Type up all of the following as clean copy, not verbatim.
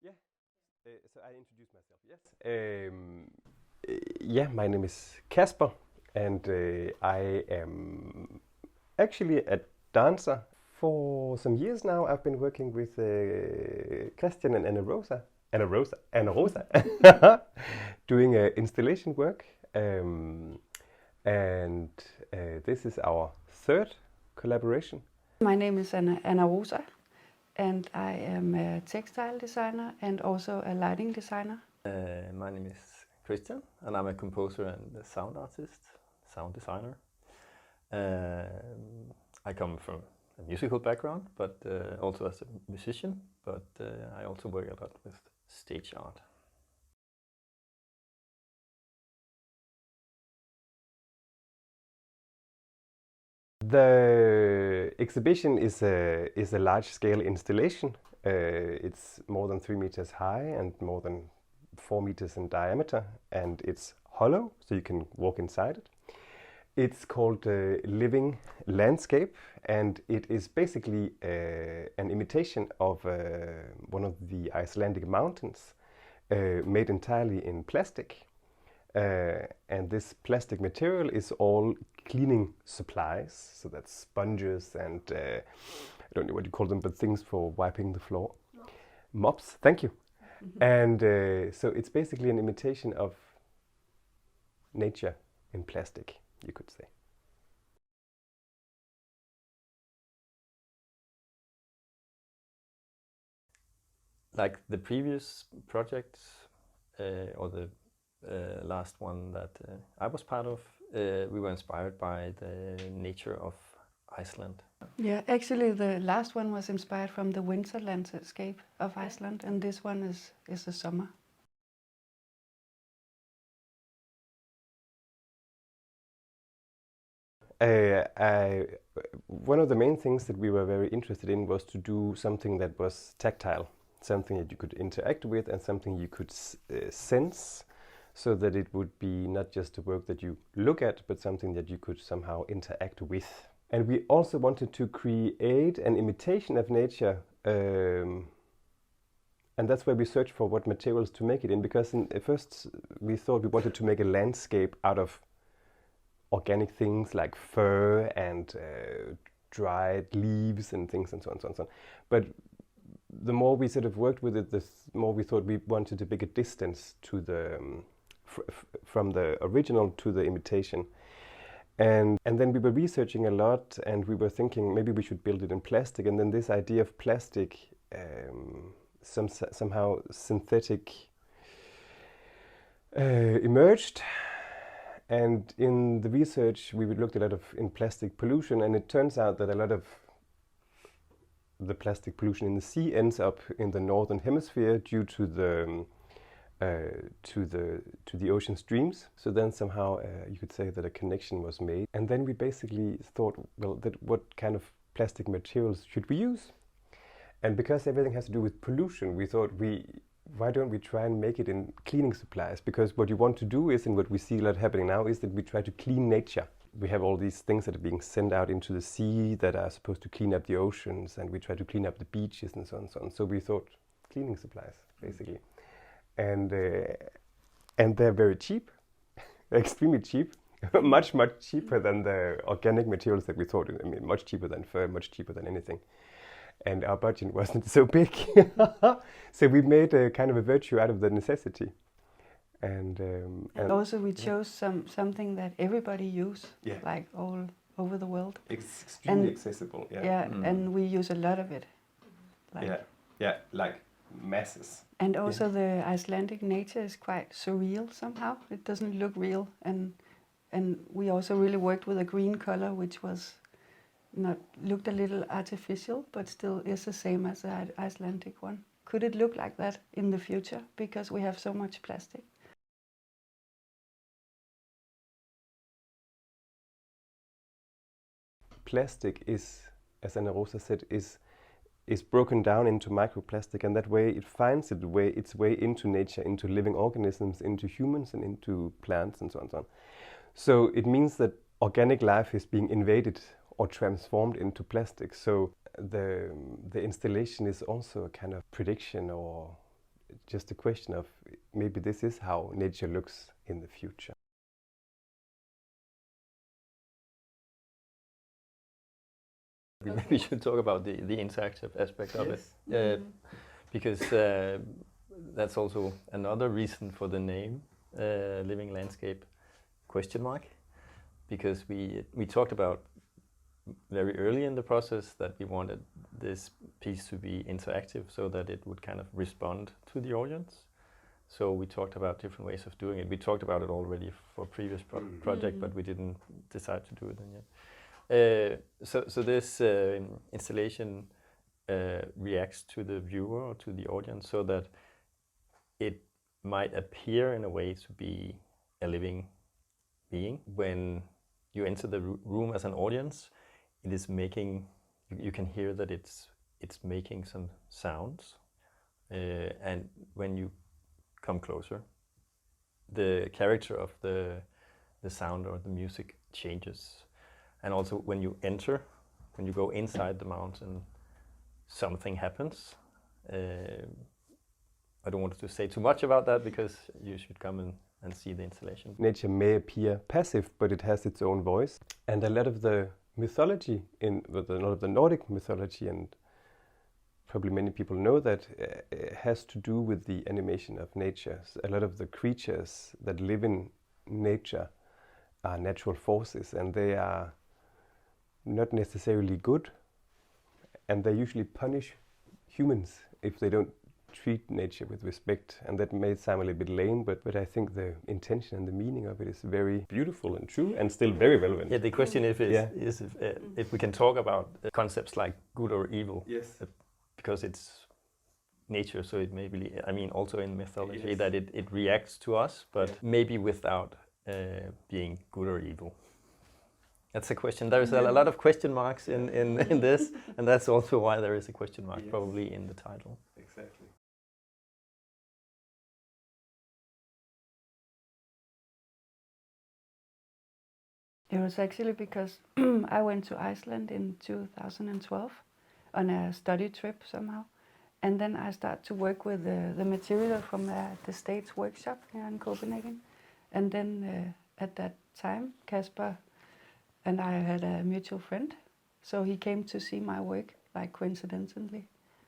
Yeah, so I introduce myself, yes. Yeah, my name is Kasper, and I am actually a dancer. For some years now, I've been working with Christian and Anna Rosa, doing installation work. And this is our third collaboration. My name is Anna Rosa, and I am a textile designer and also a lighting designer. My name is Christian, and I'm a composer and a sound artist, sound designer. I come from a musical background, but also as a musician, but I also work a lot with stage art. The exhibition is a large-scale installation. It's more than 3 meters high and more than 4 meters in diameter, and it's hollow, so you can walk inside it. It's called Living Landscape, and it is basically an imitation of one of the Icelandic mountains, made entirely in plastic. And this plastic material is all cleaning supplies, so that's sponges and I don't know what you call them, but things for wiping the floor. Mops, thank you. And so it's basically an imitation of nature in plastic, you could say. Like the previous projects, or the last one that I was part of, we were inspired by the nature of Iceland. Yeah, actually the last one was inspired from the winter landscape of Iceland, and this one is the summer. One of the main things that we were very interested in was to do something that was tactile, something that you could interact with and something you could sense, so that it would be not just a work that you look at, but something that you could somehow interact with. And we also wanted to create an imitation of nature, and that's where we searched for what materials to make it in, because at first we thought we wanted to make a landscape out of organic things like fur and dried leaves and things and so on, so on, so on. But the more we sort of worked with it, the more we thought we wanted to make a distance to the from the original to the imitation. And then we were researching a lot, and we were thinking maybe we should build it in plastic. And then this idea of plastic, somehow synthetic, emerged. And in the research, we looked a lot in plastic pollution, and it turns out that a lot of the plastic pollution in the sea ends up in the northern hemisphere due to the ocean streams. So then somehow you could say that a connection was made. And then we basically thought, well, that what kind of plastic materials should we use? And because everything has to do with pollution, we thought, why don't we try and make it in cleaning supplies? Because what you want to do is, and what we see a lot happening now, is that we try to clean nature. We have all these things that are being sent out into the sea that are supposed to clean up the oceans, and we try to clean up the beaches and so on and so on. So we thought cleaning supplies, basically. And they're very cheap, extremely cheap, much cheaper than the organic materials that we thought. I mean, much cheaper than fur, much cheaper than anything. And our budget wasn't so big, so we made a kind of a virtue out of the necessity. And also we chose something that everybody use, Yeah. like all over the world. It's extremely accessible. Yeah. Yeah, and we use a lot of it. Like, Yeah, like masses. And also the Icelandic nature is quite surreal somehow. It doesn't look real, and we also really worked with a green color, which looked a little artificial, but still is the same as the Icelandic one. Could it look like that in the future, because we have so much plastic? Plastic is, as Anna Rosa said, is broken down into microplastic, and that way it finds its way into nature, into living organisms, into humans and into plants and so on and so on. So it means that organic life is being invaded or transformed into plastic. So the installation is also a kind of prediction or just a question of maybe this is how nature looks in the future. We maybe should talk about the interactive aspect of it, because that's also another reason for the name Living Landscape ? Because we talked about very early in the process that we wanted this piece to be interactive so that it would kind of respond to the audience. So we talked about different ways of doing it. We talked about it already for a previous project, but we didn't decide to do it then yet. So this installation reacts to the viewer or to the audience so that it might appear in a way to be a living being. When you enter the room as an audience, it is making, you can hear that it's making some sounds, and when you come closer, the character of the sound or the music changes. And also when you enter, when you go inside the mountain, something happens. I don't want to say too much about that because you should come and see the installation. Nature may appear passive, but it has its own voice. And a lot of the mythology, a lot of the Nordic mythology, and probably many people know that, has to do with the animation of nature. So a lot of the creatures that live in nature are natural forces, and they are not necessarily good, and they usually punish humans if they don't treat nature with respect. And that may sound a little bit lame, but I think the intention and the meaning of it is very beautiful and true, and still very relevant. Yeah, the question is if we can talk about concepts like good or evil. Yes. Because it's nature, so it may be, I mean, also in mythology, Yes. that it reacts to us, but maybe without being good or evil. That's a question. There is a lot of question marks in this, and that's also why there is a question mark probably in the title. Exactly. It was actually because I went to Iceland in 2012 on a study trip somehow. And then I started to work with the material from the States workshop here in Copenhagen. And then at that time, Kasper and I had a mutual friend. So he came to see my work, like coincidentally.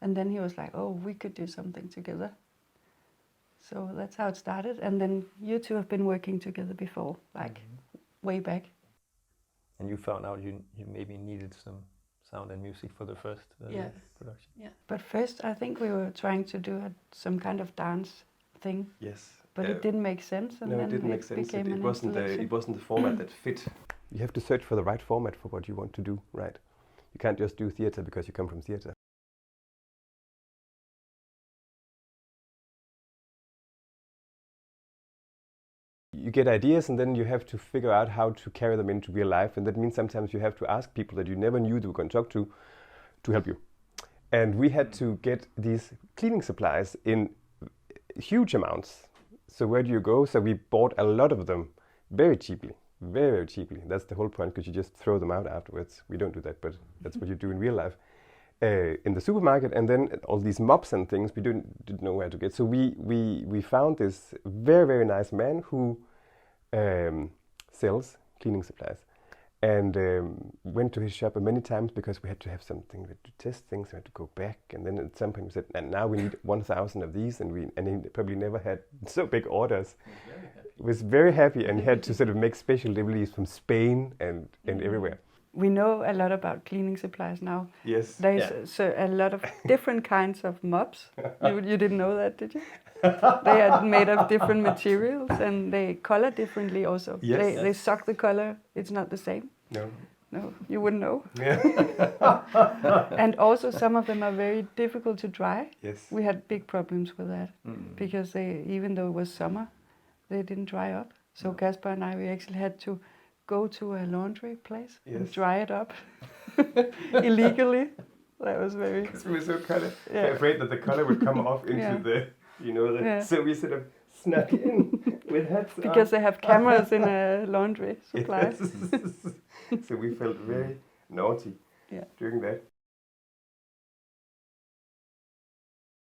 And then he was like, oh, we could do something together. So that's how it started. And then you two have been working together before, like way back. And you found out you maybe needed some sound and music for the first production. Yeah. But first, I think we were trying to do some kind of dance thing. Yes. But it didn't make sense, and no, then it didn't make sense. became It wasn't the format that fit. You have to search for the right format for what you want to do, right? You can't just do theatre because you come from theatre. You get ideas, and then you have to figure out how to carry them into real life, and that means sometimes you have to ask people that you never knew you were going to talk to help you. And we had to get these cleaning supplies in huge amounts. So where do you go? So we bought a lot of them very cheaply, very, very cheaply. That's the whole point, because you just throw them out afterwards. We don't do that, but that's what you do in real life. In the supermarket, and then all these mops and things we didn't know where to get. So we found this very, very nice man who sells cleaning supplies, and went to his shop many times because we had to have something to test things. We had to go back, and then at some point we said, and now we need 1,000 of these, and he probably never had so big orders. He was very happy, and he had to sort of make special deliveries from Spain and everywhere. We know a lot about cleaning supplies now. Yes. There's a lot of different kinds of mops. You didn't know that, did you? They are made of different materials, and they color differently also. Yes. They suck the color. It's not the same. No, you wouldn't know. Yeah. And also some of them are very difficult to dry. Yes. We had big problems with that because even though it was summer, they didn't dry up. So Kasper and I, we actually had to go to a laundry place and dry it up illegally. That was very... Because we were so kind of afraid that the color would come off into so we sort of snuck in with hats on. Because they have cameras in a laundry supply. Yes. So we felt very naughty doing that.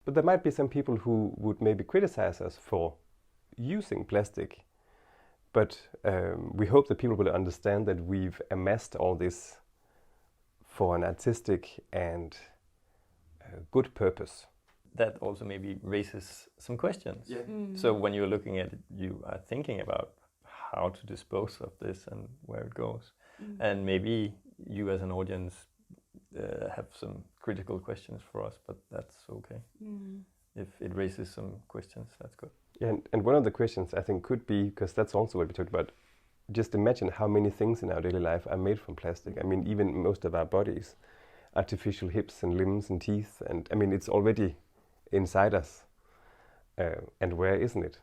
But there might be some people who would maybe criticize us for using plastic. But we hope that people will understand that we've amassed all this for an artistic and good purpose. That also maybe raises some questions. Yeah. So when you're looking at it, you are thinking about how to dispose of this and where it goes. And maybe you as an audience have some critical questions for us, but that's okay. If it raises some questions, that's good. Yeah, and one of the questions I think could be, because that's also what we talked about, just imagine how many things in our daily life are made from plastic. I mean, even most of our bodies, artificial hips and limbs and teeth, and I mean, it's already inside us. And where isn't it?